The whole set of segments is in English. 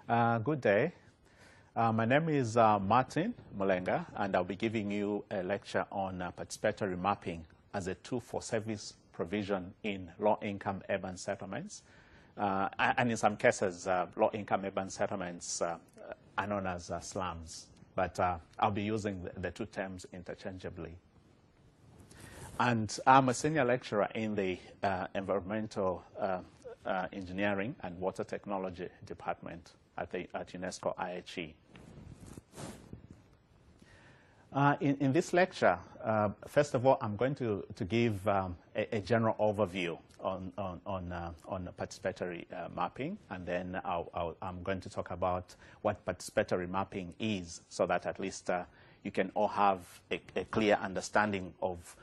Good day. My name is Martin Mulenga, and I'll be giving you a lecture on participatory mapping as a tool for service provision in low-income urban settlements. And in some cases, low-income urban settlements are known as slums. But I'll be using the two terms interchangeably. And I'm a senior lecturer in the Environmental Engineering and Water Technology Department at UNESCO IHE. In this lecture, first of all, I'm going to give a general overview on participatory mapping, and then I'm going to talk about what participatory mapping is, so that at least you can all have a clear understanding of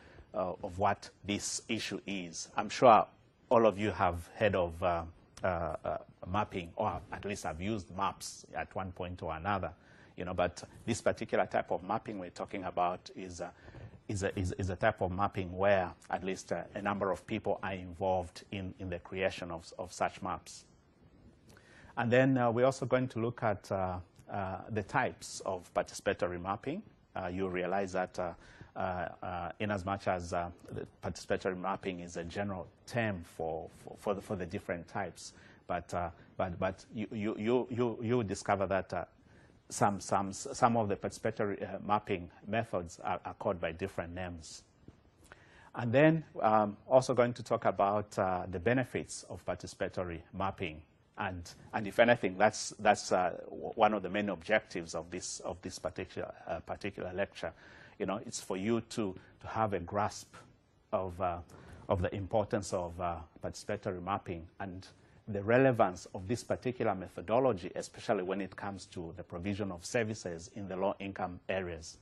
what this issue is. I'm sure all of you have heard of mapping, or at least have used maps at one point or another, but this particular type of mapping we're talking about is a type of mapping where at least a number of people are involved in the creation of such maps. And then we're also going to look at the types of participatory mapping. You realize that in as much as participatory mapping is a general term for the different types, but you discover that some of the participatory mapping methods are called by different names. And then also going to talk about the benefits of participatory mapping, and if anything, that's one of the main objectives of this particular lecture. It's for you to have a grasp of the importance of participatory mapping and the relevance of this particular methodology, especially when it comes to the provision of services in the low-income areas.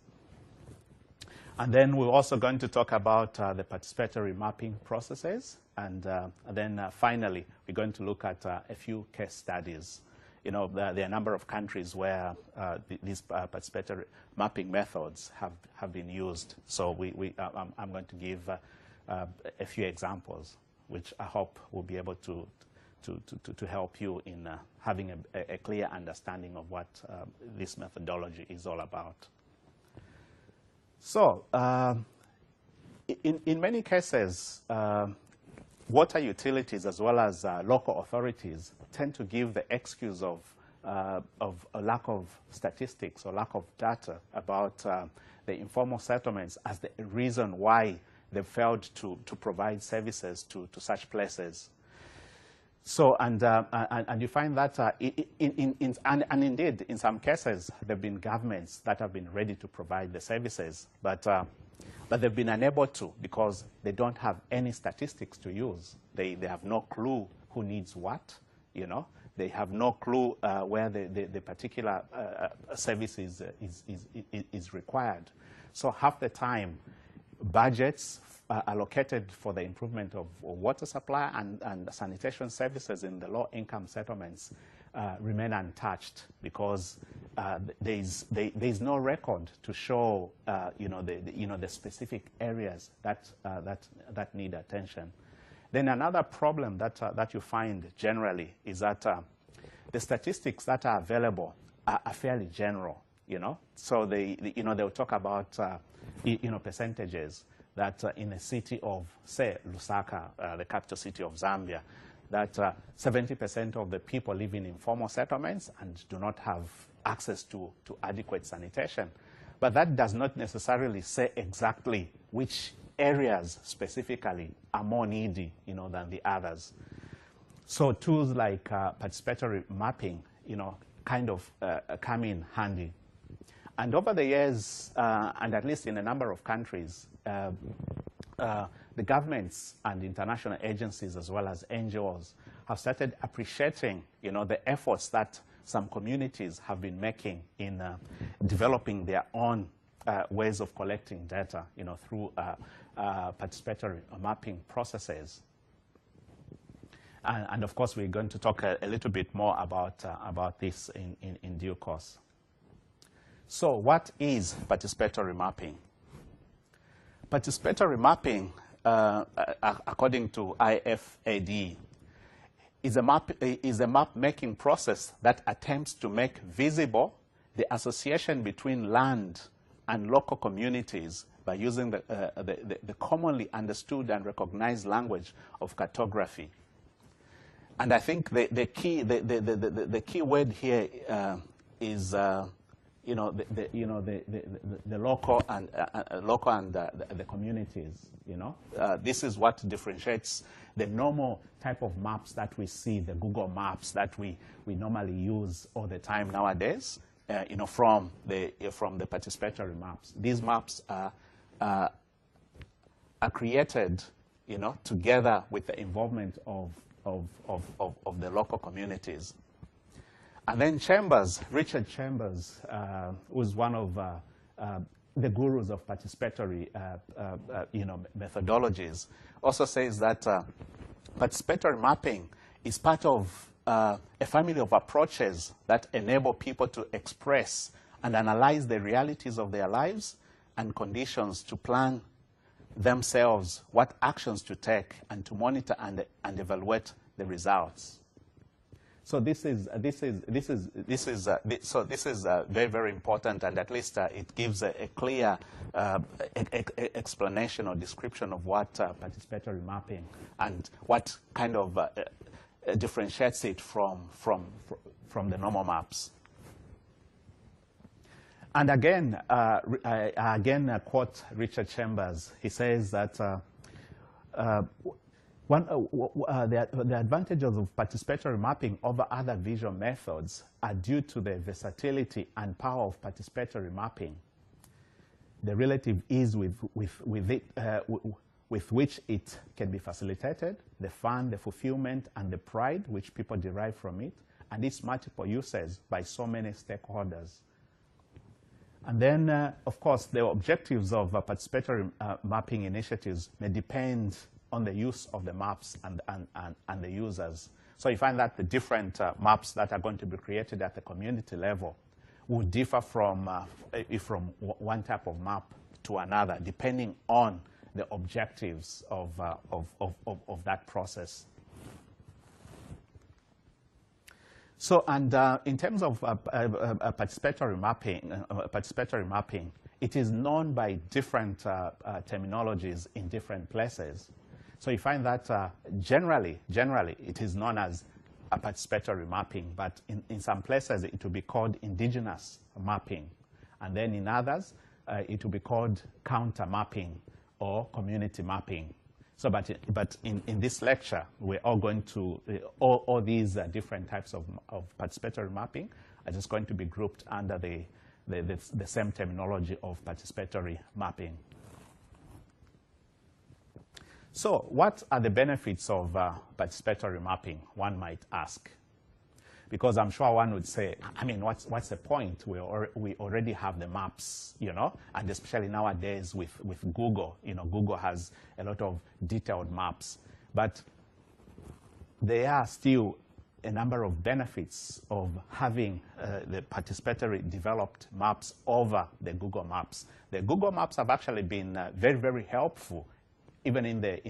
And then we're also going to talk about the participatory mapping processes, and then finally, we're going to look at a few case studies. There are a number of countries where these participatory mapping methods have been used. So I'm going to give a few examples, which I hope will be able to help you in having a clear understanding of what this methodology is all about. So in many cases, water utilities as well as local authorities tend to give the excuse of a lack of statistics or lack of data about the informal settlements as the reason why they failed to provide services to such places. So, and you find that, and indeed, in some cases, there have been governments that have been ready to provide the services, but they've been unable to because they don't have any statistics to use. They have no clue who needs what, They have no clue where the particular service is required. So half the time, budgets allocated for the improvement of water supply and sanitation services in the low-income settlements remain untouched because there is no record to show the specific areas that need attention. Then another problem that you find generally is that the statistics that are available are fairly general. So they'll talk about percentages that in a city of, say, Lusaka, the capital city of Zambia, that 70% of the people live in informal settlements and do not have access to adequate sanitation. But that does not necessarily say exactly which areas specifically are more needy, than the others. So tools like participatory mapping, kind of come in handy. And over the years, and at least in a number of countries, the governments and international agencies as well as NGOs have started appreciating, the efforts that some communities have been making in developing their own ways of collecting data, through participatory mapping processes. And of course, we're going to talk a little bit more about this in due course. So what is participatory mapping? Participatory mapping, according to IFAD, is a map-making process that attempts to make visible the association between land and local communities by using the commonly understood and recognized language of cartography. And I think the key word here is the local and the communities. This is what differentiates the normal type of maps that we see, the Google Maps that we normally use all the time nowadays. From the participatory maps. These maps are created, together with the involvement of the local communities. And then Chambers, Richard Chambers, who's one of the gurus of participatory, methodologies, also says that participatory mapping is part of a family of approaches that enable people to express and analyze the realities of their lives and conditions, to plan themselves what actions to take, and to monitor and evaluate the results. So this is very, very important, and at least it gives a clear explanation or description of what participatory mapping and what kind of differentiates it from the normal maps. And again, I quote Richard Chambers. He says that the advantages of participatory mapping over other visual methods are due to the versatility and power of participatory mapping, the relative ease with which it can be facilitated, the fun, the fulfillment, and the pride which people derive from it, and its multiple uses by so many stakeholders. And then, of course, the objectives of participatory mapping initiatives may depend on the use of the maps and the users. So you find that the different maps that are going to be created at the community level will differ from one type of map to another, depending on the objectives of that process. So, and in terms of participatory mapping, it is known by different terminologies in different places. So you find that generally, it is known as a participatory mapping, but in some places it will be called indigenous mapping. And then in others, it will be called counter mapping or community mapping. So, but in this lecture, we're all going to, all these different types of participatory mapping are just going to be grouped under the same terminology of participatory mapping. So what are the benefits of participatory mapping, one might ask? Because I'm sure one would say, I mean, what's the point? We already have the maps, and especially nowadays with Google, Google has a lot of detailed maps. But there are still a number of benefits of having the participatory developed maps over the Google Maps. The Google Maps have actually been very, very helpful. Even in the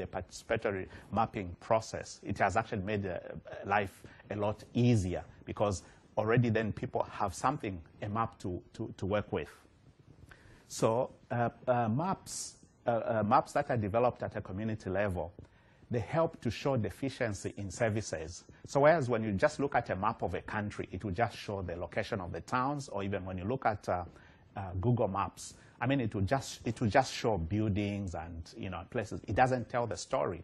participatory mapping process, it has actually made life a lot easier, because already then people have something, a map to work with. So maps that are developed at a community level, they help to show deficiency in services. So whereas when you just look at a map of a country, it will just show the location of the towns, or even when you look at Google Maps, I mean, it will just show buildings and places. It doesn't tell the story,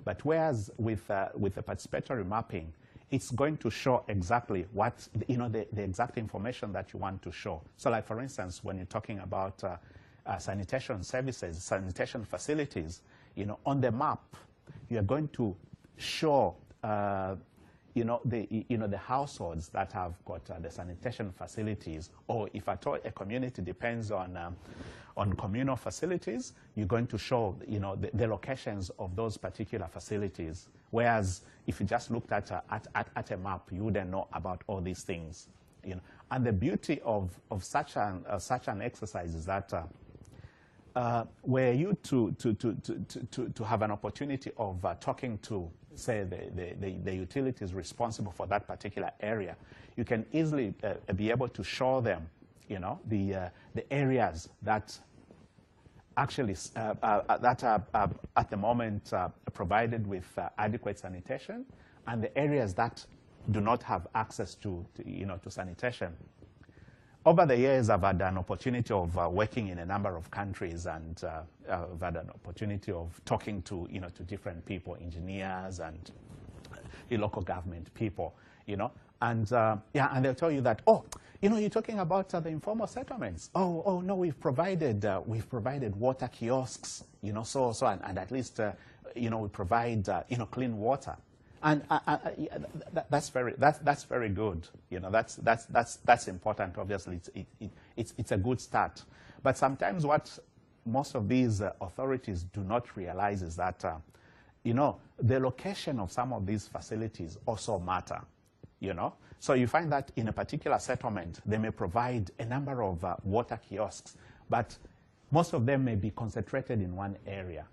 But whereas with the participatory mapping, it's going to show exactly what the exact information that you want to show. So, like for instance, when you're talking about sanitation services, sanitation facilities, on the map, you are going to show the households that have got the sanitation facilities, or if at all a community depends on communal facilities, you're going to show the locations of those particular facilities. Whereas if you just looked at a map, you wouldn't know about all these things. And the beauty of such an exercise is that were you to have an opportunity of talking to, say, the utilities responsible for that particular area, you can easily be able to show them, you know, the areas that actually that are at the moment provided with adequate sanitation, and the areas that do not have access to sanitation. Over the years, I've had an opportunity of working in a number of countries, and I've had an opportunity of talking to, to different people, engineers and local government people, and yeah, and they'll tell you that, oh, you're talking about the informal settlements. Oh no, we've provided water kiosks, and at least we provide clean water. And that's very good. That's important. Obviously, it's a good start. But sometimes what most of these authorities do not realize is that the location of some of these facilities also matter. So you find that in a particular settlement, they may provide a number of water kiosks, but most of them may be concentrated in one area.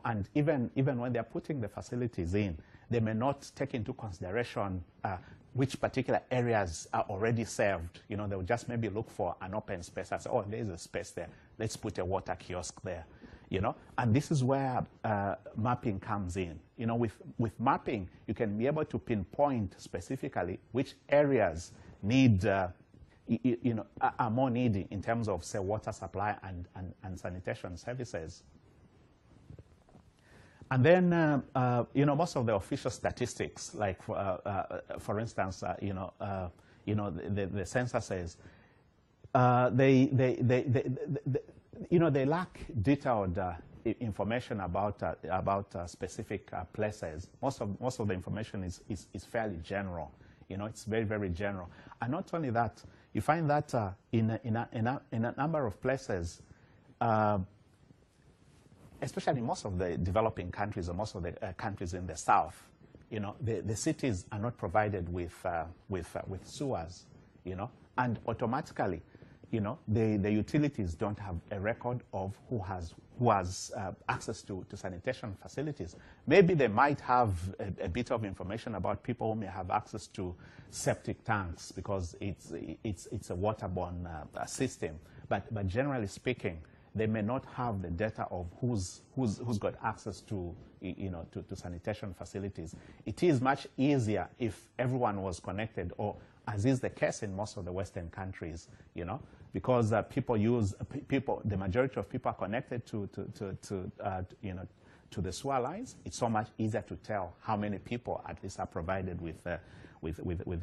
And even when they're putting the facilities in, they may not take into consideration which particular areas are already served. They'll just maybe look for an open space and say, oh, there's a space there. Let's put a water kiosk there. And this is where mapping comes in. With mapping, you can be able to pinpoint specifically which areas need, are more needy in terms of, say, water supply and sanitation services. And then, most of the official statistics, like for instance, the census says they lack detailed information about specific places. Most of the information is fairly general. It's very, very general. And not only that, you find that in a number of places. Especially most of the developing countries or most of the countries in the south, the cities are not provided with sewers, and automatically, the utilities don't have a record of who has access to sanitation facilities. Maybe they might have a bit of information about people who may have access to septic tanks because it's a waterborne system, but generally speaking, they may not have the data of who's got access to to sanitation facilities. It is much easier if everyone was connected, or as is the case in most of the Western countries, because the majority of people are connected to the sewer lines. It's so much easier to tell how many people at least are provided with the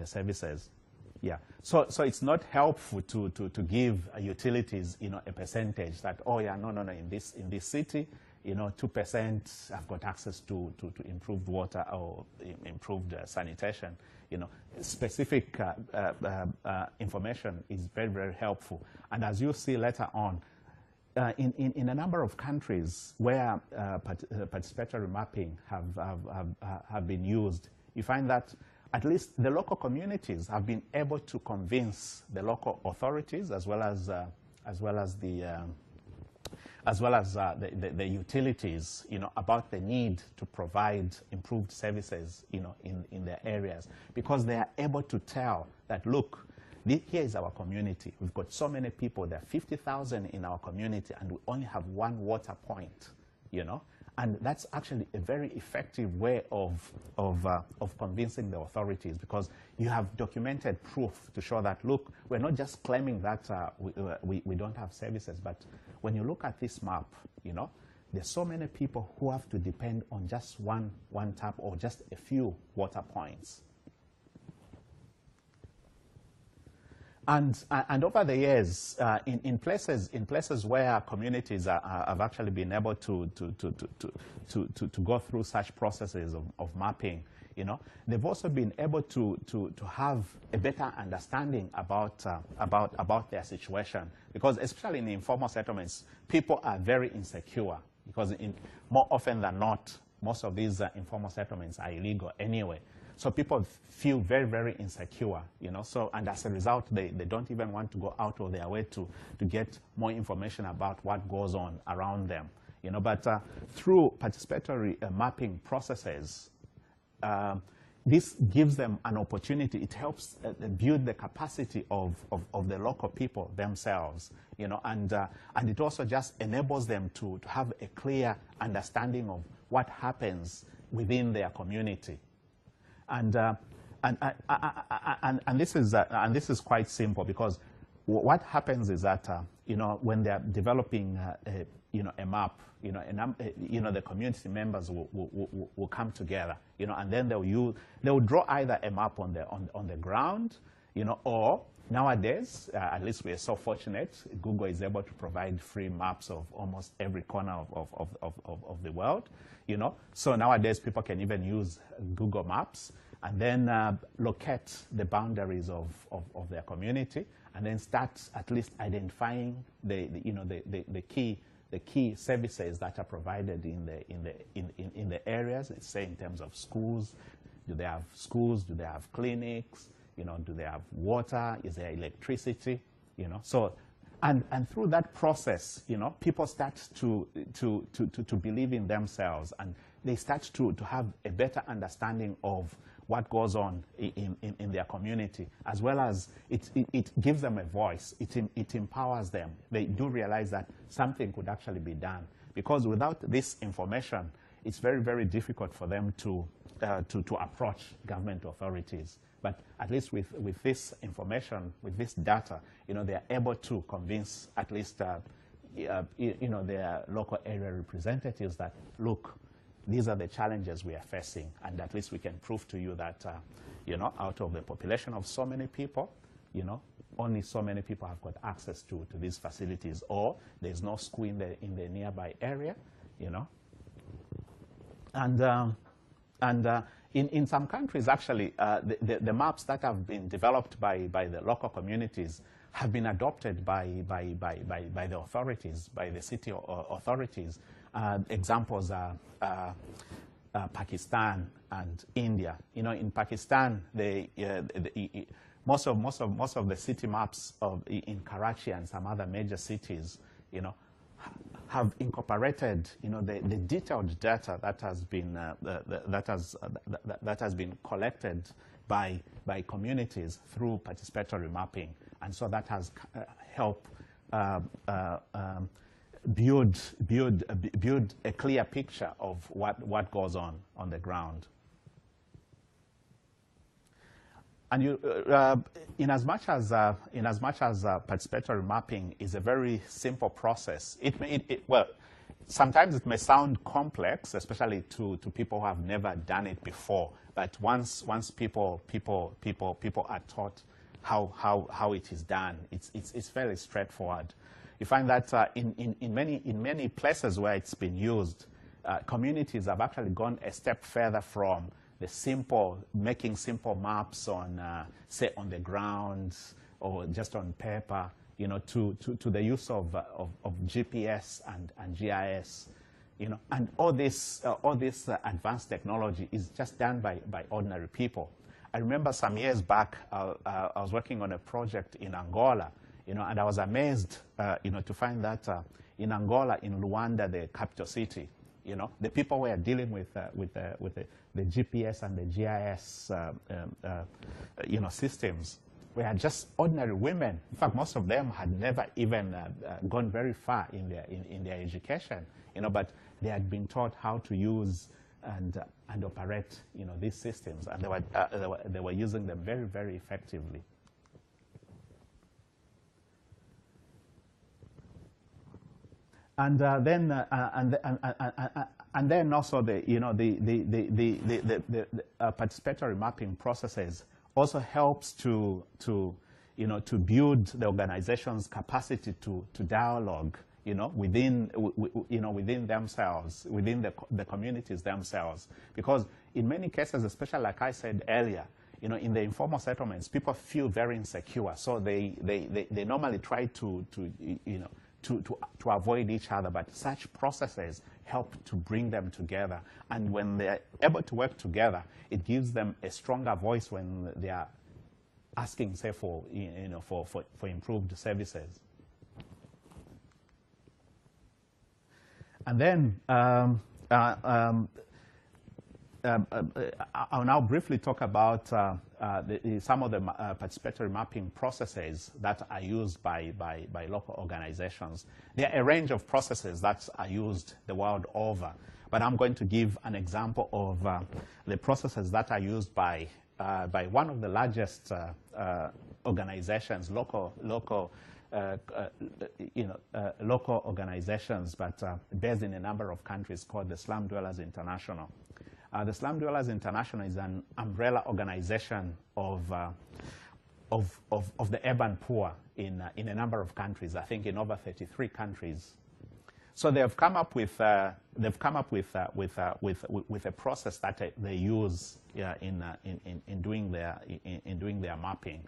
services. Yeah, so it's not helpful to give utilities a percentage that, oh yeah, no, in this city 2% have got access to improved water or improved sanitation. Specific information is very, very helpful. And as you see later on, in a number of countries where participatory mapping have been used, you find that at least the local communities have been able to convince the local authorities as well as the utilities, about the need to provide improved services, in their areas, because they are able to tell that, look, here is our community. We've got so many people. There are 50,000 in our community, and we only have one water point, And that's actually a very effective way of convincing the authorities, because you have documented proof to show that, look, we're not just claiming that we don't have services, but when you look at this map, there's so many people who have to depend on just one tap or just a few water points. And over the years, in places where communities have actually been able to go through such processes of mapping, they've also been able to have a better understanding about their situation, because especially in the informal settlements, people are very insecure, because more often than not, most of these informal settlements are illegal anyway. So people feel very, very insecure, So, and as a result, they don't even want to go out of their way to get more information about what goes on around them, But through participatory mapping processes, this gives them an opportunity. It helps build the capacity of the local people themselves, and it also just enables them to have a clear understanding of what happens within their community. And this is quite simple, because what happens is that when they're developing a map, the community members will come together, and then they'll draw either a map on the ground, or nowadays, at least we are so fortunate, Google is able to provide free maps of almost every corner of the world, So nowadays, people can even use Google Maps and then locate the boundaries of their community, and then start at least identifying the key services that are provided in the areas. Let's say in terms of schools, do they have schools? Do they have clinics? Do they have water? Is there electricity? So, and through that process, people start to believe in themselves, and they start to have a better understanding of what goes on in their community, as well as it gives them a voice. It empowers them. They do realize that something could actually be done, because without this information, it's very, very difficult for them to approach government authorities. But at least with this information, with this data, they are able to convince at least their local area representatives that, look, these are the challenges we are facing, and at least we can prove to you that, out of the population of so many people, only so many people have got access to these facilities, or there's no school in the nearby area, And in some countries, actually, the maps that have been developed by the local communities have been adopted by the authorities, by the city authorities. Examples are Pakistan and India. In Pakistan, most of the city maps in Karachi and some other major cities, have incorporated, the detailed data that has been collected by communities through participatory mapping, and so that has helped build a clear picture of what goes on the ground. And in as much as participatory mapping is a very simple process, well, sometimes it may sound complex, especially to people who have never done it before. But once people are taught how it is done, it's fairly straightforward. You find that in many places where it's been used, communities have actually gone a step further from making simple maps on, say, on the ground or just on paper, to the use of GPS and GIS, and all this advanced technology is just done by ordinary people. I remember some years back, I was working on a project in Angola, and I was amazed, to find that in Angola, in Luanda, the capital city, the people were dealing with the GPS and the GIS, systems were just ordinary women. In fact, most of them had never even gone very far in their education, but they had been taught how to use and operate, these systems, and they were using them very, very effectively. And then also the participatory mapping processes also helps to build the organization's capacity to dialogue, within themselves, within the communities themselves, because in many cases, especially like I said earlier, in the informal settlements, people feel very insecure, so they normally try to to avoid each other, but such processes help to bring them together. And when they're able to work together, it gives them a stronger voice when they are asking, say, for improved services. And then I'll now briefly talk about some of the participatory mapping processes that are used by local organizations. There are a range of processes that are used the world over, but I'm going to give an example of the processes that are used by one of the largest organizations, local organizations, but based in a number of countries, called the Slum Dwellers International. The Slum Dwellers International is an umbrella organization of the urban poor in a number of countries. I think in over 33 countries. So they've come up with a process that they use in doing their mapping.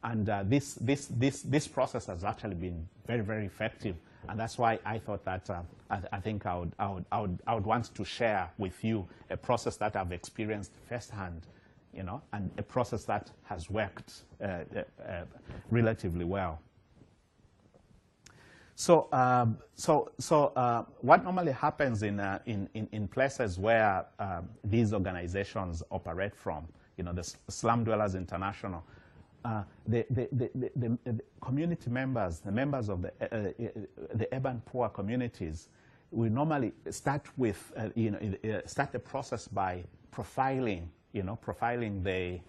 And this process has actually been very, very effective, and that's why I thought that I think I would want to share with you a process that I've experienced firsthand, and a process that has worked relatively well. So what normally happens in places where these organizations operate from, the Slum Dwellers International. The community members, the members of the urban poor communities, we normally start with start the process by profiling, the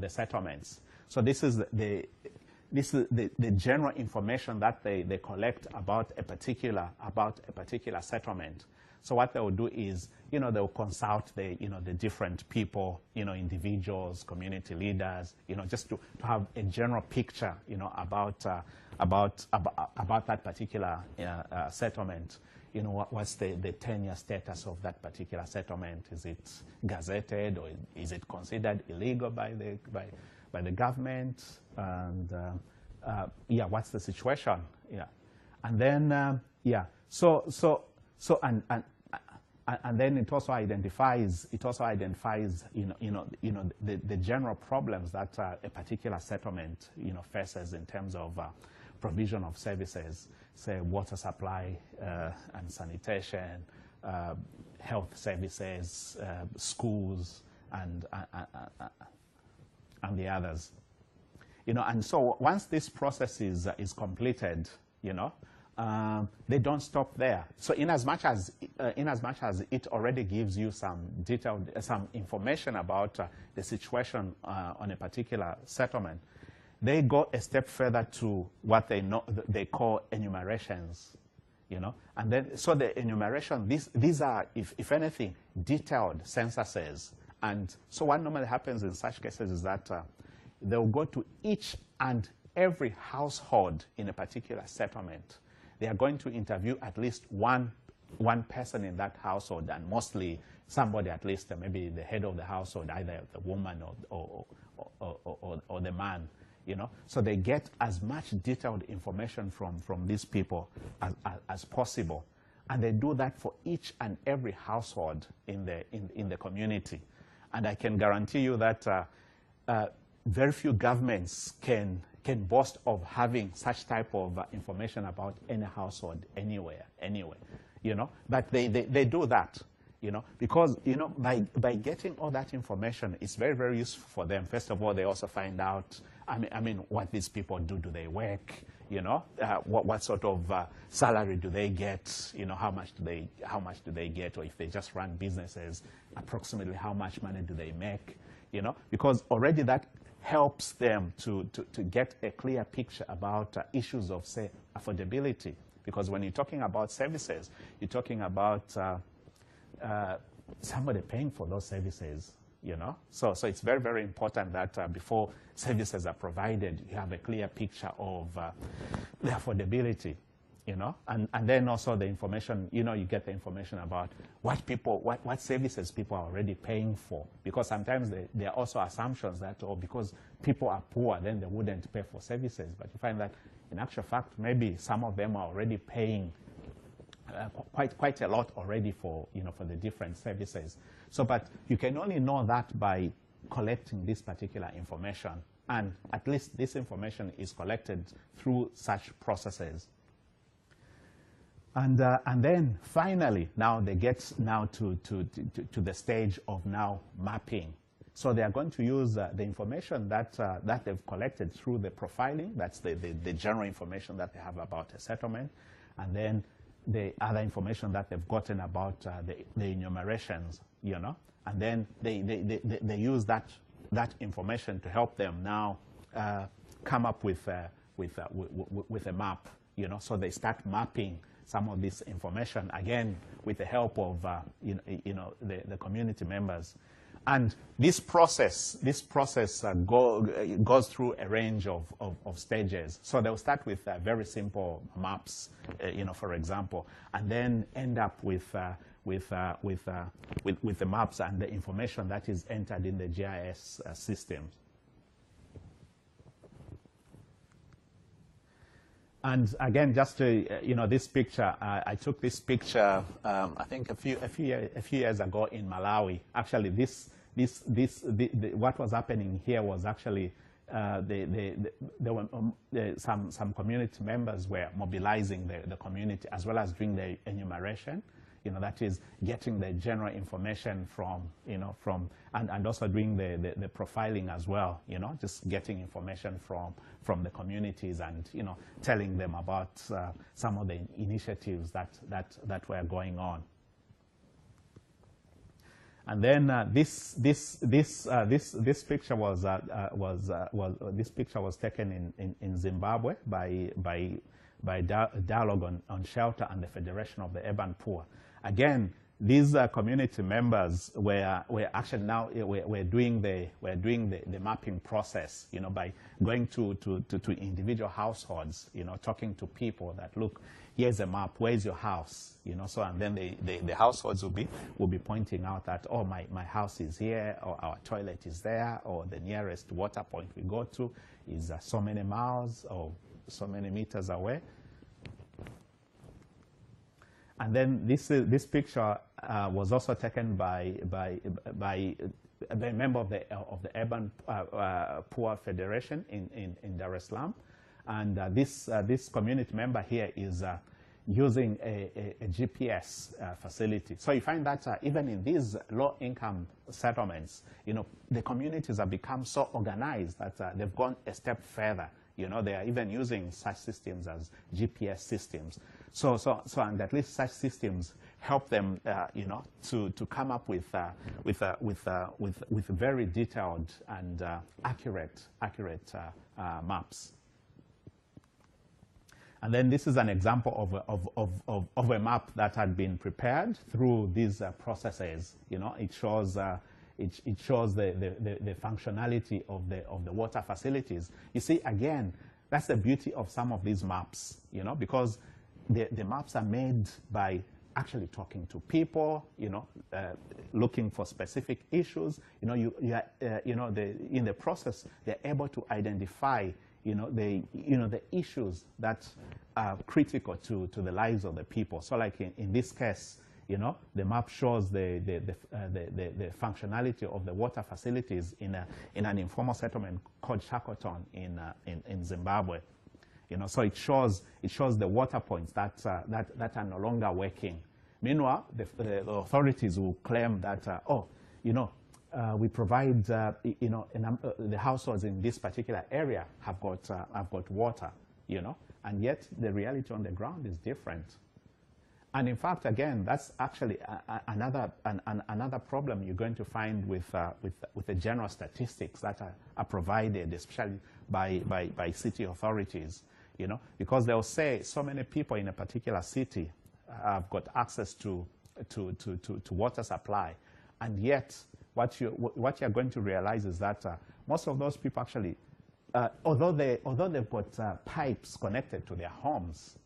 settlements. So this is the general information that they collect about a particular settlement. So what they will do is, they'll consult the different people, individuals, community leaders, just to have a general picture, about that particular settlement. What's the 10-year status of that particular settlement? Is it gazetted, or is it considered illegal by the government? And what's the situation? Yeah, and then and then it also identifies the general problems that a particular settlement faces in terms of provision of services, say water supply and sanitation, health services, schools, and the others. And so once this process is completed, they don't stop there. So in as much as it already gives you some information about the situation on a particular settlement, they go a step further to what they call enumerations, and then so the enumeration, these are, if anything, detailed censuses. And so what normally happens in such cases is that they'll go to each and every household in a particular settlement. They are going to interview at least one person in that household, and mostly somebody, at least maybe the head of the household, either the woman or the man. So they get as much detailed information from these people as possible, and they do that for each and every household in the community. And I can guarantee you that very few governments can boast of having such type of information about any household anywhere. But they do that, because by getting all that information, it's very, very useful for them. First of all, they also find out, I mean, what these people do. Do they work? What sort of salary do they get? How much do they get? Or if they just run businesses, approximately how much money do they make? Because already that helps them to get a clear picture about issues of, say, affordability. Because when you're talking about services, you're talking about somebody paying for those services, So it's very, very important that before services are provided, you have a clear picture of the affordability. you know, and then also the information, you know, you get the information about what services people are already paying for, because sometimes there are also assumptions that, oh, because people are poor, then they wouldn't pay for services, but you find that in actual fact, maybe some of them are already paying quite a lot already for, you know, for the different services. So, but you can only know that by collecting this particular information, and at least this information is collected through such processes. And then finally, now they get now to the stage of now mapping. So they are going to use the information that they've collected through the profiling. That's the general information that they have about a settlement, and then the other information that they've gotten about the enumerations, you know, and then they use that information to help them now come up with a map, you know. So they start mapping some of this information, again with the help of the community members. And this process goes through a range of stages. So they'll start with very simple maps, you know, for example, and then end up with the maps and the information that is entered in the GIS systems. And again, just to, you know, this picture, I took this picture, I think a few years ago in Malawi. Actually, what was happening here was actually there were some community members were mobilizing the community, as well as doing the enumeration. You know, that is getting the general information from, you know, and also doing the profiling as well, you know, just getting information from the communities and, you know, telling them about some of the initiatives that were going on. And then this picture was taken in Zimbabwe by Dialogue on Shelter and the Federation of the Urban Poor. Again, these community members were actually now we're doing the mapping process, you know, by going to individual households, you know, talking to people that, look, here's a map, where's your house, you know. So, and then the households will be pointing out that, oh, my house is here, or our toilet is there, or the nearest water point we go to is so many miles or so many meters away. And then this picture was also taken by a member of the Urban Poor Federation in Dar es Salaam, and this community member here is using a GPS facility. So you find that even in these low-income settlements, you know, the communities have become so organized that they've gone a step further. You know, they are even using such systems as GPS systems. So and at least such systems help them, you know, to come up with very detailed and accurate maps. And then this is an example of a map that had been prepared through these processes. You know, it shows it shows the functionality of the water facilities. You see, again, that's the beauty of some of these maps. You know, because the maps are made by actually talking to people, you know, looking for specific issues. You know, in the process, they're able to identify, you know, the issues that are critical to the lives of the people. So, like in this case, you know, the map shows the functionality of the water facilities in an informal settlement called Shackleton in Zimbabwe. You know, so it shows the water points that are no longer working. Meanwhile, the authorities will claim that oh, you know, we provide you know, the households in this particular area have got water, you know, and yet the reality on the ground is different. And in fact, again, that's actually another problem you're going to find with the general statistics that are provided, especially by city authorities. You know, because they'll say so many people in a particular city have got access to water supply, and yet what you're going to realize is that most of those people actually although they've got pipes connected to their homes,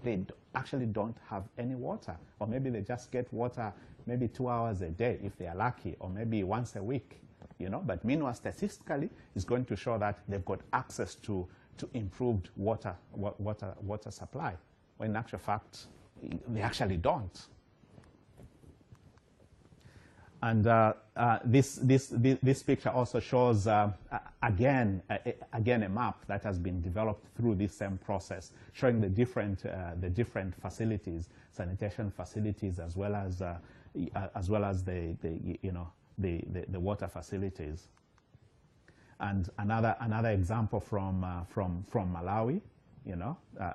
they actually don't have any water, or maybe they just get water maybe 2 hours a day if they are lucky, or maybe once a week, But meanwhile, statistically, it's going to show that they've got access to improved water supply, when in actual fact, they actually don't. And this picture also shows, again a map that has been developed through this same process, showing the different facilities, sanitation facilities, as well as the water facilities. And another example from Malawi,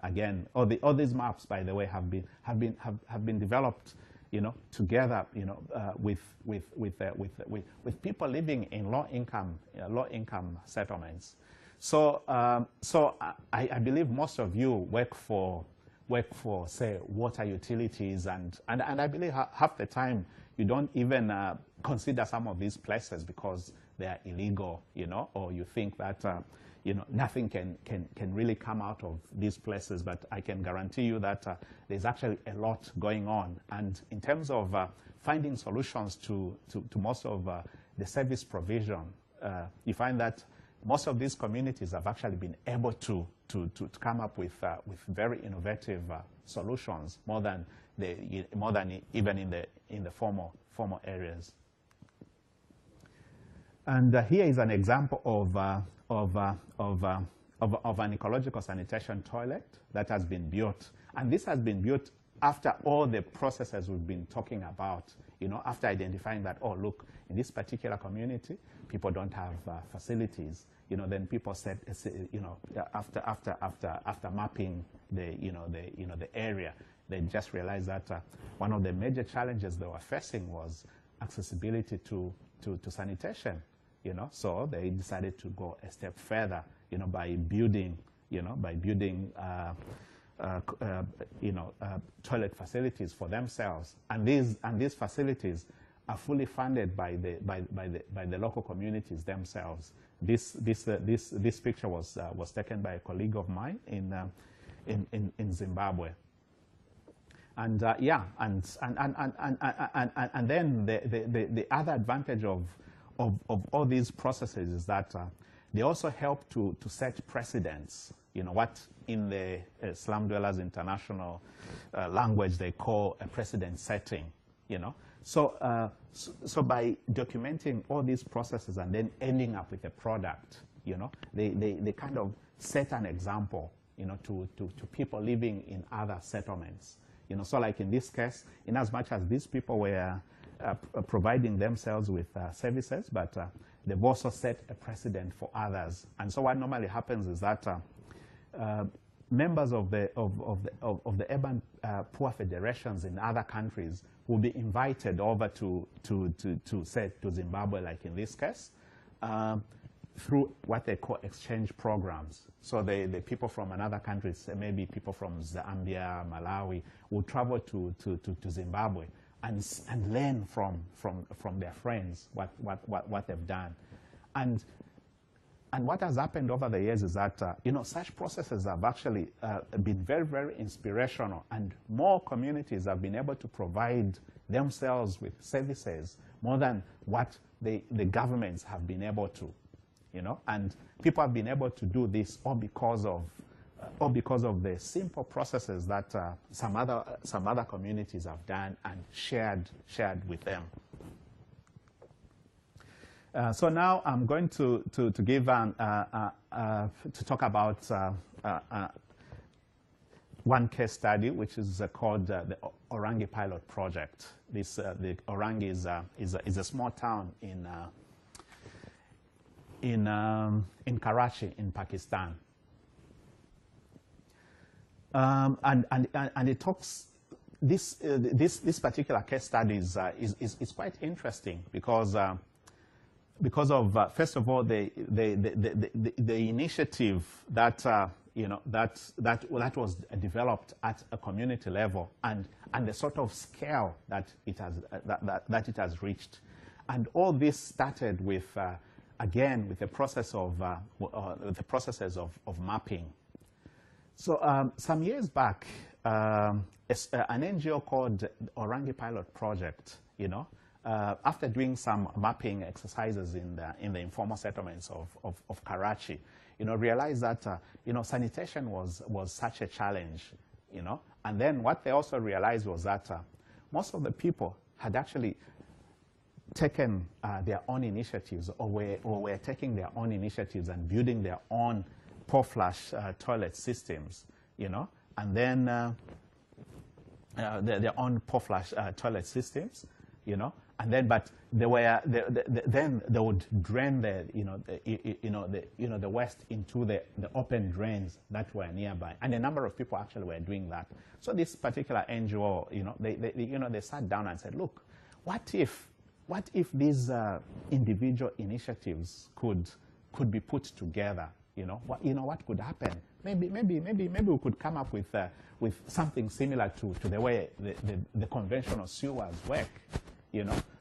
again, all these maps, by the way, have been developed, together, with people living in low income settlements. So I believe most of you work for say water utilities, and I believe half the time you don't even consider some of these places because they are illegal, or you think that nothing can really come out of these places. But I can guarantee you that there's actually a lot going on. And in terms of finding solutions to most of the service provision, you find that most of these communities have actually been able to come up with very innovative solutions, more than even in the formal areas. And here is an example of an ecological sanitation toilet that has been built. And this has been built after all the processes we've been talking about, after identifying that, oh, look, in this particular community, people don't have facilities. Then people said, after mapping the area, they just realized that one of the major challenges they were facing was accessibility to sanitation. So they decided to go a step further, by building toilet facilities for themselves, and these facilities are fully funded by the local communities themselves. This picture was taken by a colleague of mine in Zimbabwe. And and then the other advantage of all these processes is that they also help to set precedents. What in the Slum Dwellers International language they call a precedent setting. So by documenting all these processes and then ending up with a product, they kind of set an example, to people living in other settlements. So like in this case, in as much as these people were providing themselves with services, but they've also set a precedent for others. And so what normally happens is that members of the urban poor federations in other countries will be invited over to Zimbabwe, like in this case, through what they call exchange programs. So the people from another country, maybe people from Zambia, Malawi, will travel to Zimbabwe and learn from their friends what they've done. And what has happened over the years is that such processes have actually been very, very inspirational, and more communities have been able to provide themselves with services more than what the governments have been able to. And people have been able to do this all because of the simple processes that some other communities have done and shared with them. So now I'm going to give to talk about one case study, which is called the Orangi Pilot Project. The Orangi is a small town in Karachi, in Pakistan. And it talks, this particular case study is quite interesting because of first of all the initiative that that was developed at a community level, and the sort of scale that it has reached. And all this started with again, with the process of the processes of mapping. So some years back, an NGO called Orangi Pilot Project, after doing some mapping exercises in the informal settlements of Karachi, realized that sanitation was such a challenge, and then what they also realized was that most of the people had actually taken their own initiatives, or were taking their own initiatives and building their own pour flush toilet systems, and then their own pour flush toilet systems, and then but they were then they would drain the waste into the open drains that were nearby, and a number of people actually were doing that. So this particular NGO, they sat down and said, look, what if these individual initiatives could be put together? What could happen? Maybe we could come up with something similar to the way the conventional sewers work.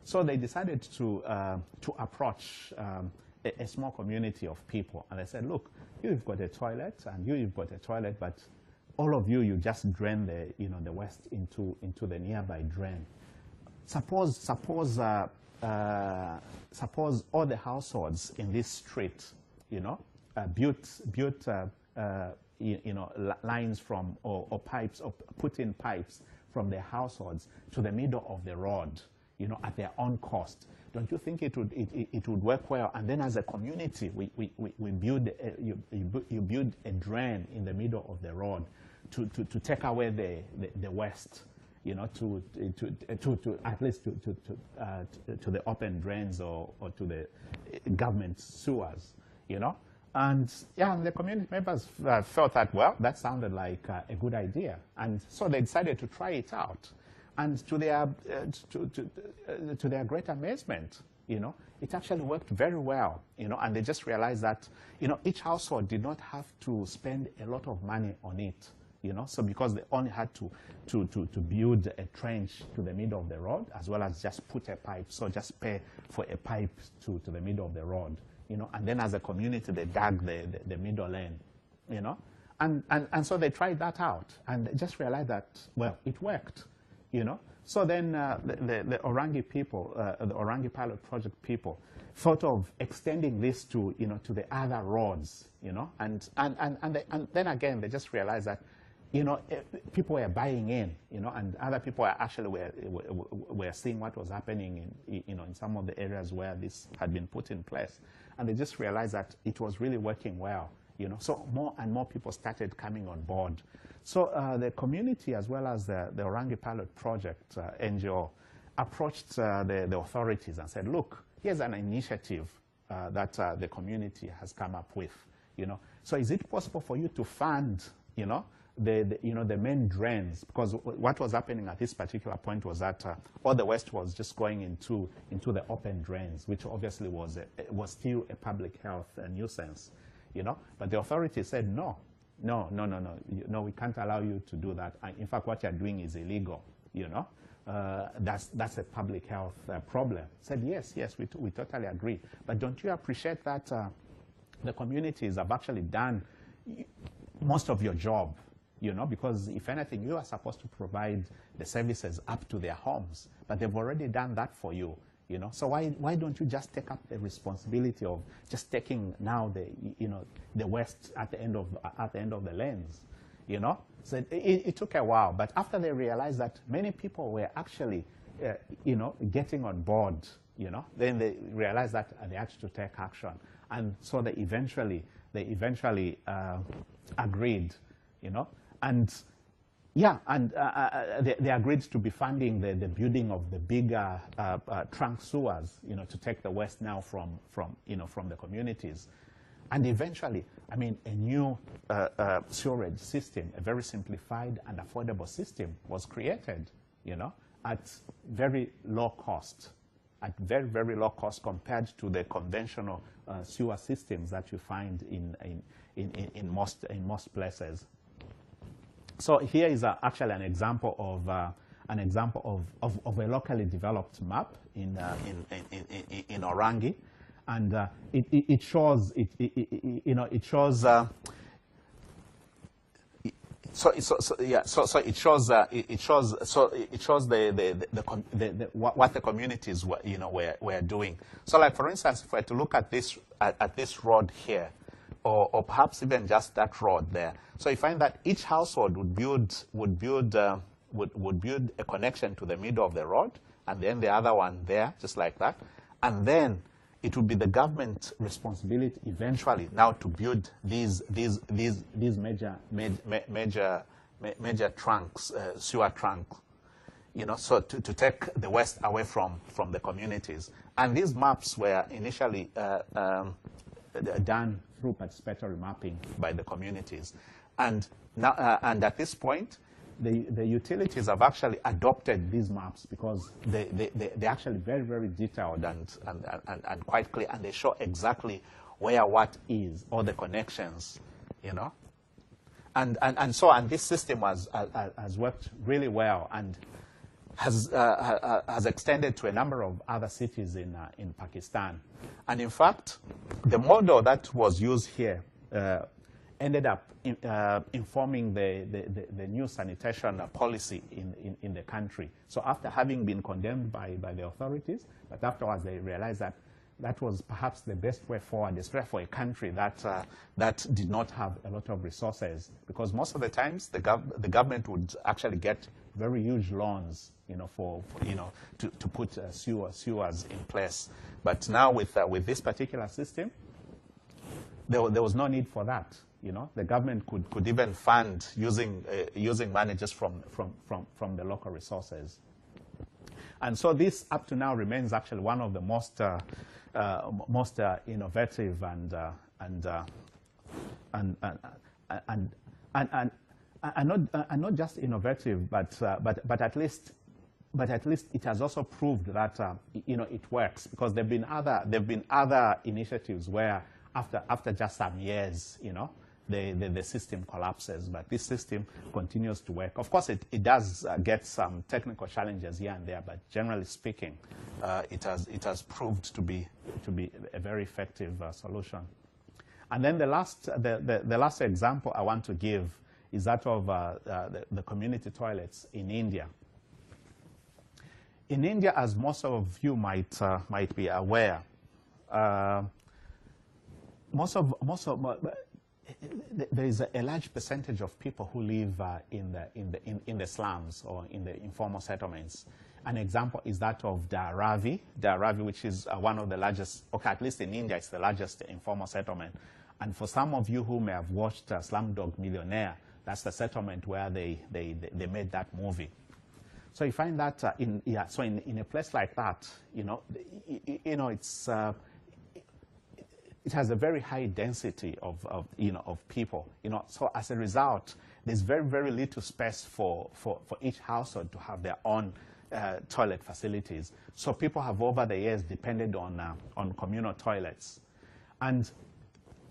So they decided to approach a small community of people, and they said, look, you've got a toilet, and you've got a toilet, but all of you just drain the waste into the nearby drain. Suppose all the households in this street, built lines from or pipes, or put in pipes from their households to the middle of the road, at their own cost. Don't you think it would work well? And then as a community, we build you build a drain in the middle of the road to take away the waste, to at least to the open drains or to the government sewers, And yeah, the community members felt that, well, that sounded like a good idea, and so they decided to try it out. And to their great amazement, it actually worked very well, and they just realized that, each household did not have to spend a lot of money on it, so because they only had to build a trench to the middle of the road, as well as just put a pipe, so just pay for a pipe to the middle of the road, and then as a community, they dug the middle lane, and so they tried that out, and they just realized that, well, it worked. So then the Orangi people, the Orangi Pilot Project people, thought of extending this to to the other roads, and then again they just realized that people were buying in, and other people actually were seeing what was happening in some of the areas where this had been put in place, and they just realized that it was really working well, So more and more people started coming on board. So the community, as well as the Orangi Pilot Project NGO, approached the authorities and said, look, here's an initiative that the community has come up with, So is it possible for you to fund, the main drains? Because what was happening at this particular point was that all the waste was just going into the open drains, which obviously was still a public health nuisance, But the authorities said, no, we can't allow you to do that. In fact, what you're doing is illegal, That's a public health problem. Said, yes, we totally agree. But don't you appreciate that the communities have actually done most of your job, because if anything, you are supposed to provide the services up to their homes, but they've already done that for you. So why don't you just take up the responsibility of just taking now the waste at the end of the lanes, So it took a while, but after they realized that many people were actually, getting on board, then they realized that they had to take action, and so they eventually agreed, and. Yeah, and they agreed to be funding the building of the bigger trunk sewers, to take the waste now from the communities, and eventually, a new sewerage system, a very simplified and affordable system, was created, at very low cost, very low cost compared to the conventional sewer systems that you find in most places. So here is actually an example of a locally developed map in Orangi, And it shows it shows what the communities were doing. So, like for instance, if we were to look at this road here, or perhaps even just that road there, so you find that each household would build a connection to the middle of the road, and then the other one there, just like that, and then it would be the government responsibility eventually now to build these major trunks, sewer trunks, so to take the waste away from the communities. And these maps were initially done through participatory mapping by the communities, and now and at this point, the utilities have actually adopted these maps because they're actually very, very detailed and quite clear, and they show exactly where what is, all the connections, And this system has worked really well and has extended to a number of other cities in Pakistan. And in fact, the model that was used here ended up informing the new sanitation policy in the country. So after having been condemned by the authorities, but afterwards they realized that that was perhaps the best way forward, especially for a country that did not have a lot of resources, because most of the times the government would actually get very huge loans, to put sewers in place. But now with this particular system, there was no need for that. The government could even fund using money just from the local resources. And so this, up to now, remains actually one of the most innovative and not just innovative, but at least it has also proved that it works, because there've been other initiatives where after just some years, the system collapses, but this system continues to work. Of course, it does get some technical challenges here and there, but generally speaking, it has proved to be a very effective solution. And then the last example I want to give is that of the community toilets in India. In India, as most of you might be aware, there is a large percentage of people who live in the slums or in the informal settlements. An example is that of Dharavi, which is one of the largest, okay, at least in India, it's the largest informal settlement. And for some of you who may have watched Slumdog Millionaire, that's the settlement where they made that movie. So you find that in a place like that, it has a very high density of people. So as a result, there's very, very little space for each household to have their own toilet facilities. So people have over the years depended on communal toilets. And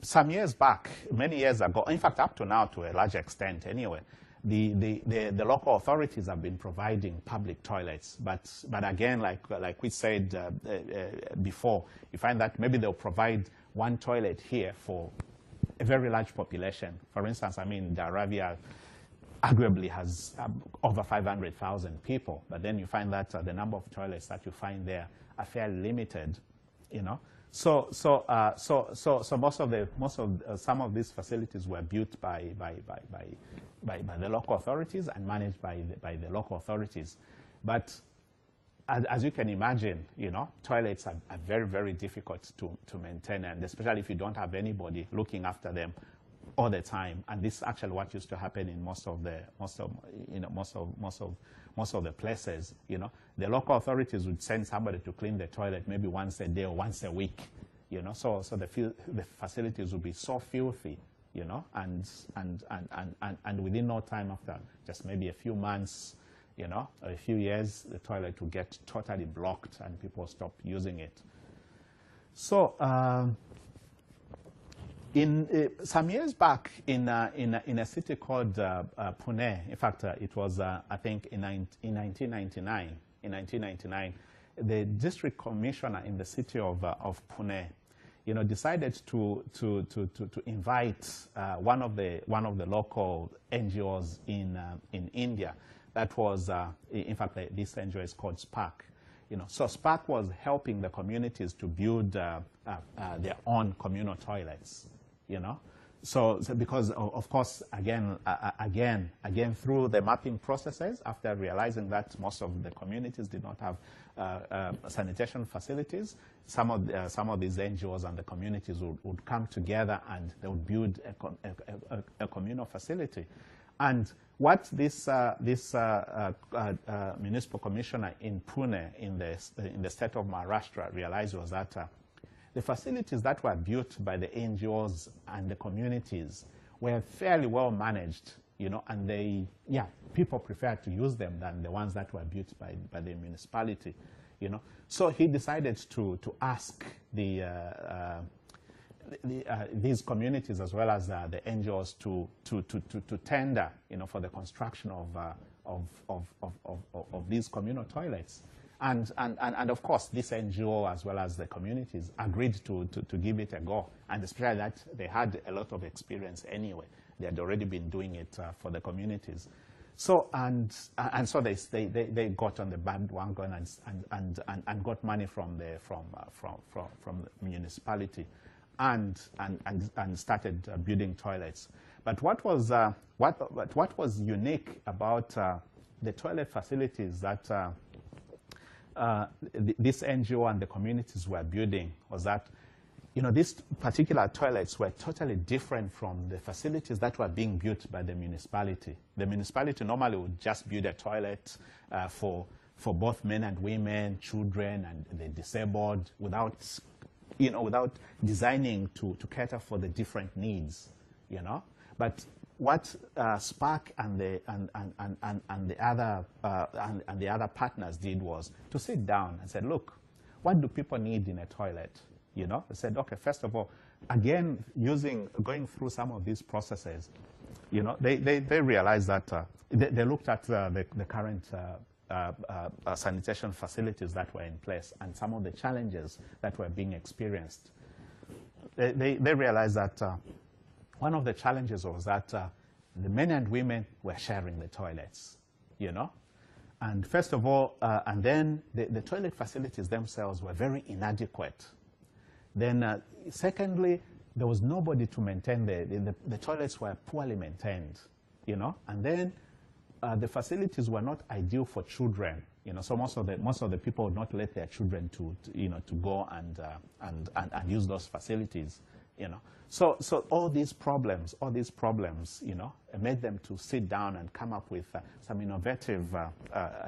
some years back, many years ago, in fact up to now to a large extent anyway, the local authorities have been providing public toilets, but again, like we said before, you find that maybe they'll provide one toilet here for a very large population. For instance, Dharavi arguably has over 500,000 people, but then you find that the number of toilets that you find there are fairly limited, So some of these facilities were built by the local authorities and managed by the local authorities. But as you can imagine, toilets are very, very difficult to maintain, and especially if you don't have anybody looking after them all the time. And this is actually what used to happen in most of the places. The local authorities would send somebody to clean the toilet maybe once a day or once a week. So the facilities would be so filthy, and within no time, after just maybe a few months, or a few years, the toilet will get totally blocked and people stop using it. So some years back in a city called Pune, in fact, it was I think in 1999. In 1999, the district commissioner in the city of Pune decided to invite one of the local NGOs in India. That was, in fact, this NGO is called Spark. So Spark was helping the communities to build their own communal toilets. So because of course, again, through the mapping processes, after realizing that most of the communities did not have sanitation facilities, some of these NGOs and the communities would come together and they would build a communal facility. And what this municipal commissioner in Pune, in the state of Maharashtra, realized was that the facilities that were built by the NGOs and the communities were fairly well managed, and people preferred to use them than the ones that were built by the municipality, So he decided to ask these communities as well as the NGOs to tender, for the construction of these communal toilets. And of course, this NGO as well as the communities agreed to give it a go, and especially that they had a lot of experience anyway. They had already been doing it for the communities. So so they got on the bandwagon and got money from the municipality, and started building toilets. But what was unique about the toilet facilities that this NGO and the communities were building was that, these particular toilets were totally different from the facilities that were being built by the municipality. The municipality normally would just build a toilet for both men and women, children and the disabled, without designing to cater for the different needs, But what Spark and the other partners did was to sit down and said, look, what do people need in a toilet? They said, okay, first of all, again, going through some of these processes, they realized that they looked at the current sanitation facilities that were in place and some of the challenges that were being experienced. They realized that one of the challenges was that the men and women were sharing the toilets, And first of all, and then the toilet facilities themselves were very inadequate. Then secondly, there was nobody to maintain the toilets were poorly maintained, And then the facilities were not ideal for children, So most of the people would not let their children to go and use those facilities, So all these problems, made them to sit down and come up with some innovative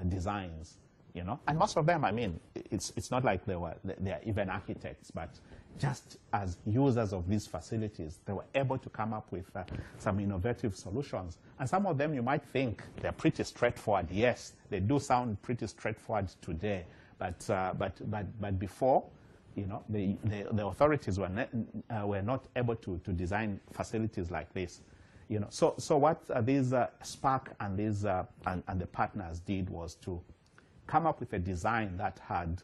designs, And most of them, I mean, it's not like they are even architects, but just as users of these facilities, they were able to come up with some innovative solutions. And some of them you might think they're pretty straightforward. Yes, they do sound pretty straightforward today, but before, the authorities were not able to design facilities like this, So what these Spark and these and the partners did was to come up with a design that had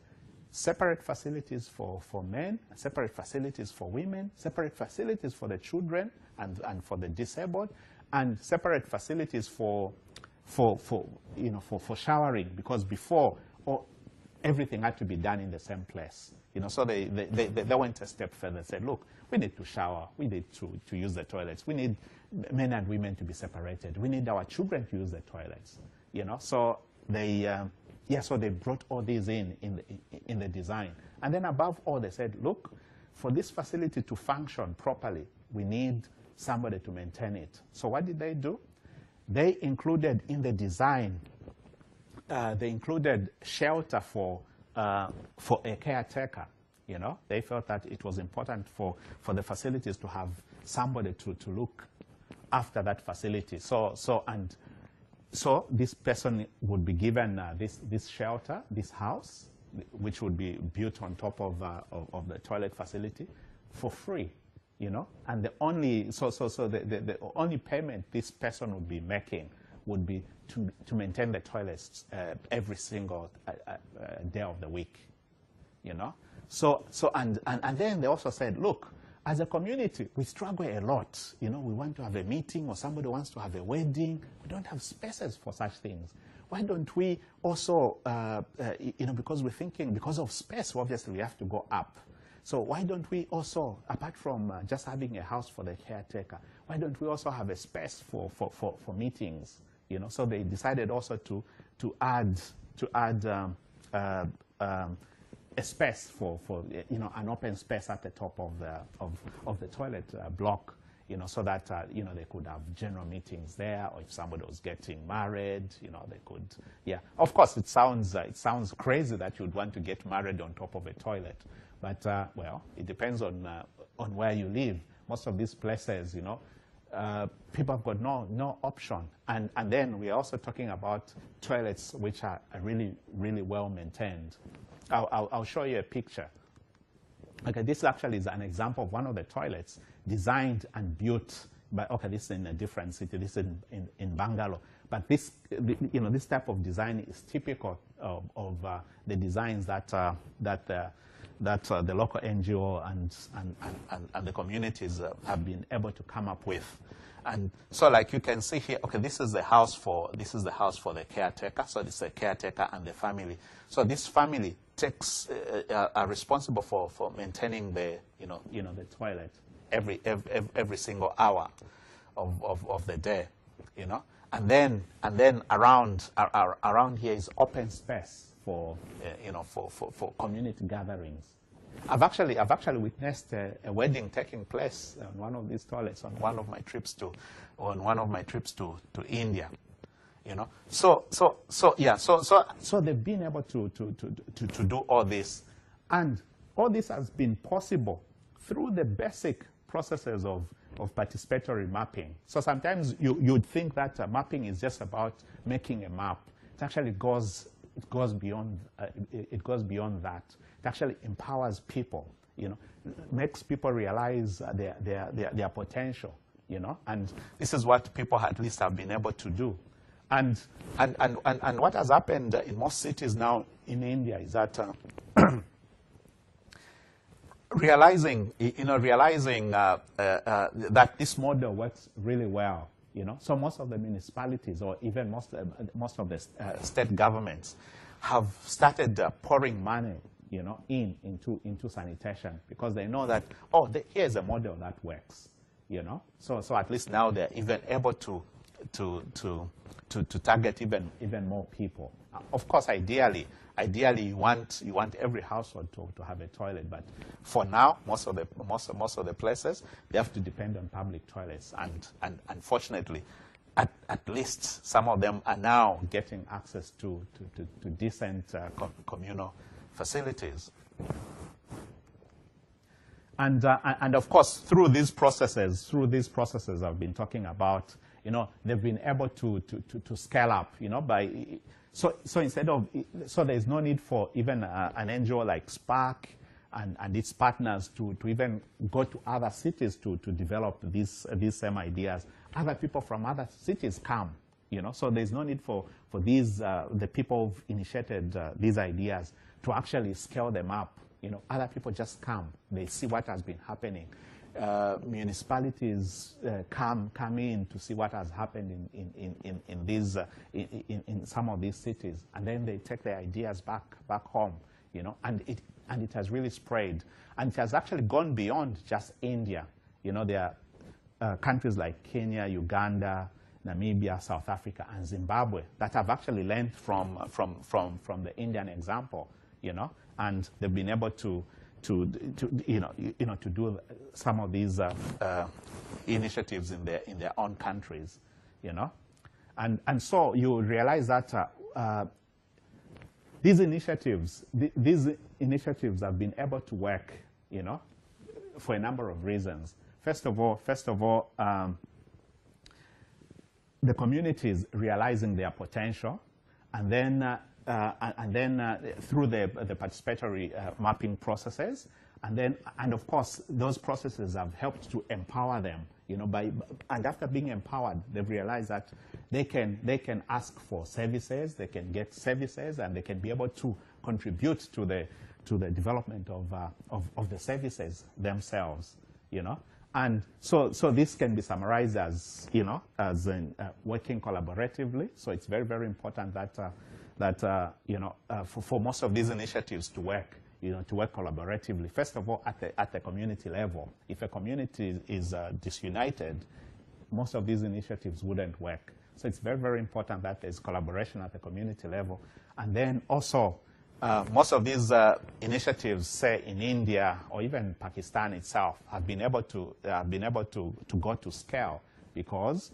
separate facilities for men, separate facilities for women, separate facilities for the children and for the disabled, and separate facilities for showering, because before everything had to be done in the same place. So they went a step further and said, look, we need to shower, we need to use the toilets, we need men and women to be separated, we need our children to use the toilets. So they brought all these in the design. And then above all, they said, look, for this facility to function properly, we need somebody to maintain it. So what did they do? They included in the design, they included shelter for a caretaker. They felt that it was important for the facilities to have somebody to look after that facility. So this person would be given this shelter, this house, which would be built on top of the toilet facility for free, And the only the only payment this person would be making would be to maintain the toilets every single day of the week, And then they also said, look, as a community, we struggle a lot. We want to have a meeting or somebody wants to have a wedding. We don't have spaces for such things. Why don't we also, because we're thinking, because of space, obviously we have to go up. So why don't we also, apart from just having a house for the caretaker, why don't we also have a space for meetings? So they decided also to add a space for an open space at the top of the toilet block, so that they could have general meetings there, or if somebody was getting married, they could. Yeah, of course, it sounds crazy that you'd want to get married on top of a toilet, but well, it depends on where you live. Most of these places, people have got no option, and then we are also talking about toilets which are really, really well maintained. I'll show you a picture. Okay, this actually is an example of one of the toilets designed and built by, okay, this is in a different city, this is in Bangalore. But this, this type of design is typical of the designs that the local NGO and the communities have been able to come up with. And so, like you can see here, okay, this is the house for the caretaker. So this is the caretaker and the family. So this family are responsible for maintaining the the toilet every single hour of the day, and then around here is open space for for community gatherings. I've actually witnessed a wedding taking place on one of these toilets on one of my trips to India. So they've been able to do all this, and all this has been possible through the basic processes of participatory mapping. So sometimes you'd think that mapping is just about making a map. It actually goes beyond that. It actually empowers people, makes people realize their potential, and this is what people at least have been able to do. And what has happened in most cities now in India is that realizing that this model works really well, So most of the municipalities, or even most of the state governments, have started pouring money, into sanitation, because they know that, here's a model that works, So at least now they're even able to target even more people. Of course, ideally you want every household to have a toilet, but for now, most of the places, they have to depend on public toilets, and unfortunately, at least some of them are now getting access to decent communal facilities. And of course, through these processes I've been talking about, they've been able to scale up, so there's no need for even an NGO like Spark and its partners to even go to other cities to develop these same ideas. Other people from other cities come, so there's no need for these the people who've initiated these ideas to actually scale them up. Other people just come, they see what has been happening. Municipalities come in to see what has happened in some of these cities, and then they take their ideas back home, and it has really spread, and it has actually gone beyond just India. There are countries like Kenya, Uganda, Namibia, South Africa, and Zimbabwe that have actually learned from the Indian example, and they've been able to do some of these initiatives in their own countries, and so you realize that these initiatives have been able to work, for a number of reasons. First of all, the communities realizing their potential, and then through the participatory mapping processes, and of course those processes have helped to empower them, and after being empowered, they've realized that they can ask for services, they can get services, and they can be able to contribute to to the development of the services themselves, you know. And so this can be summarized as, you know, as in, working collaboratively. So it's very, very important that, you know, for most of these initiatives to work, you know, to work collaboratively. First of all, at the community level. If a community is disunited, most of these initiatives wouldn't work. So it's very, very important that there's collaboration at the community level. And then also, most of these initiatives, say in India or even Pakistan itself, have been able to go to scale because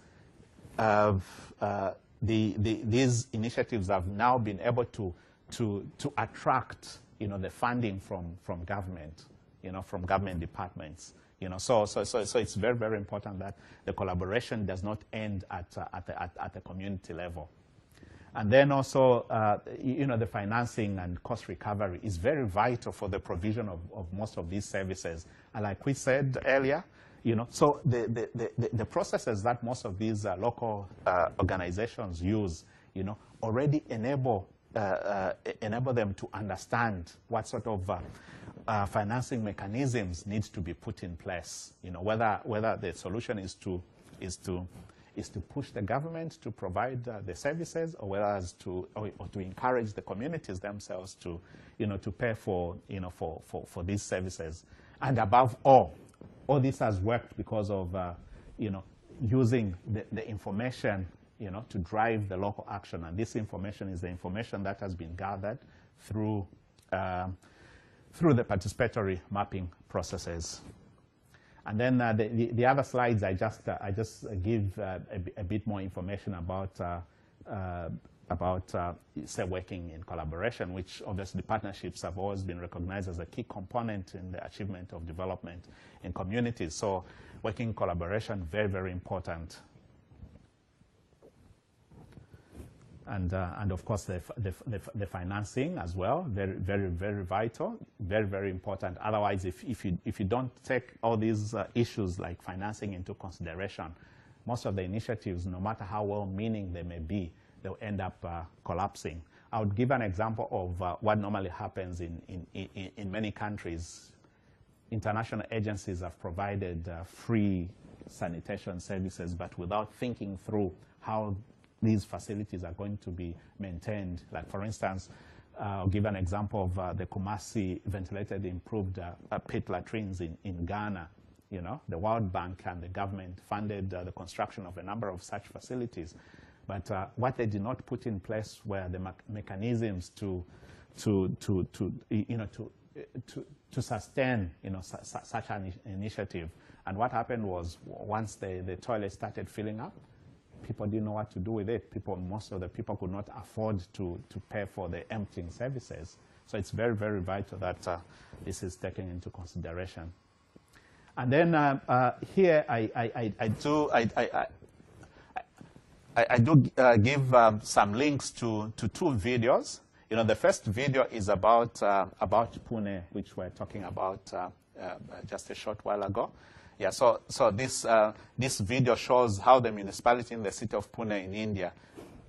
these initiatives have now been able to attract, you know, the funding from government, you know, from government departments. You know, so it's very, very important that the collaboration does not end at the community level. And then also, you know, the financing and cost recovery is very vital for the provision of most of these services. And like we said earlier, you know, so the processes that most of these local organizations use, you know, already enable them to understand what sort of financing mechanisms need to be put in place. You know, whether the solution is to push the government to provide the services, or whether it's to encourage the communities themselves to, you know, to pay for, you know, for these services. And above all this has worked because of you know, using the information, you know, to drive the local action. And this information is the information that has been gathered through the participatory mapping processes. And then the other slides, I just give a bit more information about say, working in collaboration, which obviously partnerships have always been recognized as a key component in the achievement of development in communities. So working in collaboration, very, very important. And of course, the financing as well, very, very, very vital, very, very important. Otherwise, if you don't take all these issues like financing into consideration, most of the initiatives, no matter how well-meaning they may be, they'll end up collapsing. I would give an example of what normally happens in many countries. International agencies have provided free sanitation services, but without thinking through how these facilities are going to be maintained. Like, for instance, I'll give an example of the Kumasi ventilated improved pit latrines in Ghana. You know, the World Bank and the government funded the construction of a number of such facilities. But what they did not put in place were the mechanisms to sustain, you know, such an initiative. And what happened was, once the toilets started filling up, people didn't know what to do with it. Most of the people could not afford to pay for the emptying services. So it's very, very vital that this is taken into consideration. And then here I do give some links to two videos. You know, the first video is about Pune, which we're talking about just a short while ago. Yeah, so this video shows how the municipality in the city of Pune in India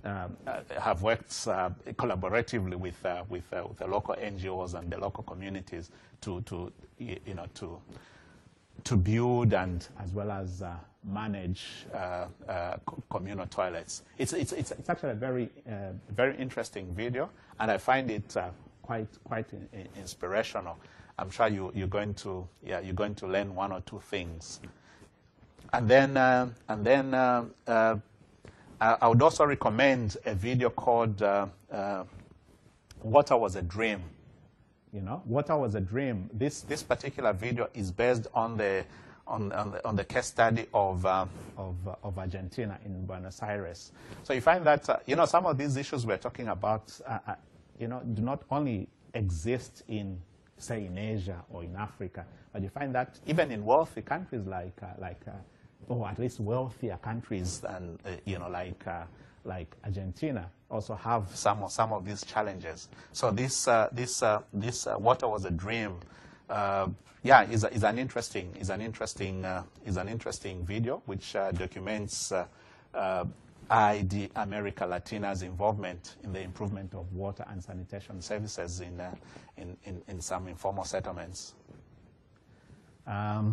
have worked collaboratively with the local NGOs and the local communities to build and as well as manage communal toilets. It's actually a very interesting video, and I find it quite inspirational. I'm sure you're going to learn one or two things. And then I would also recommend a video called "Water Was a Dream." You know, "Water Was a Dream." This particular video is based on the case study of Argentina in Buenos Aires. So you find that you know, some of these issues we're talking about you know, do not only exist in, say, in Asia or in Africa, but you find that even in wealthy countries or at least wealthier countries, and you know, like Argentina, also have some of these challenges. So this "Water Was a Dream," yeah, is an interesting video which documents ID America Latina's involvement in the improvement of water and sanitation services in some informal settlements. Yeah.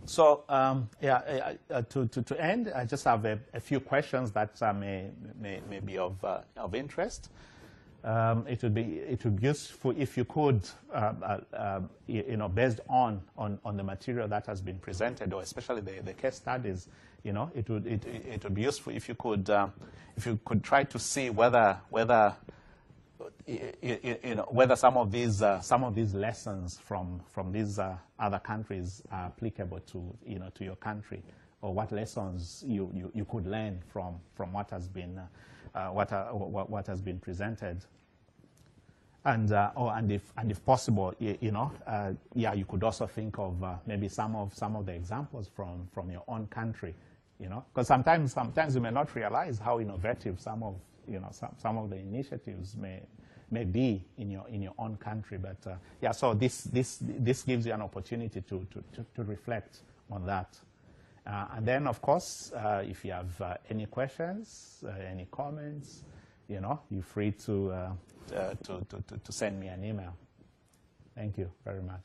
So to end, I just have a few questions that may be of interest. It would be useful if you could, based on the material that has been presented, or especially the case studies, it would be useful if you could try to see whether some of these lessons from these other countries are applicable to your country, or what lessons you could learn from what has been what has been presented, and if possible, you could also think of maybe some of the examples from your own country, because sometimes you may not realize how innovative some of the initiatives may be in your own country, but so this gives you an opportunity to reflect on that. And then, of course, if you have any questions, any comments, you're free to send me an email. Thank you very much.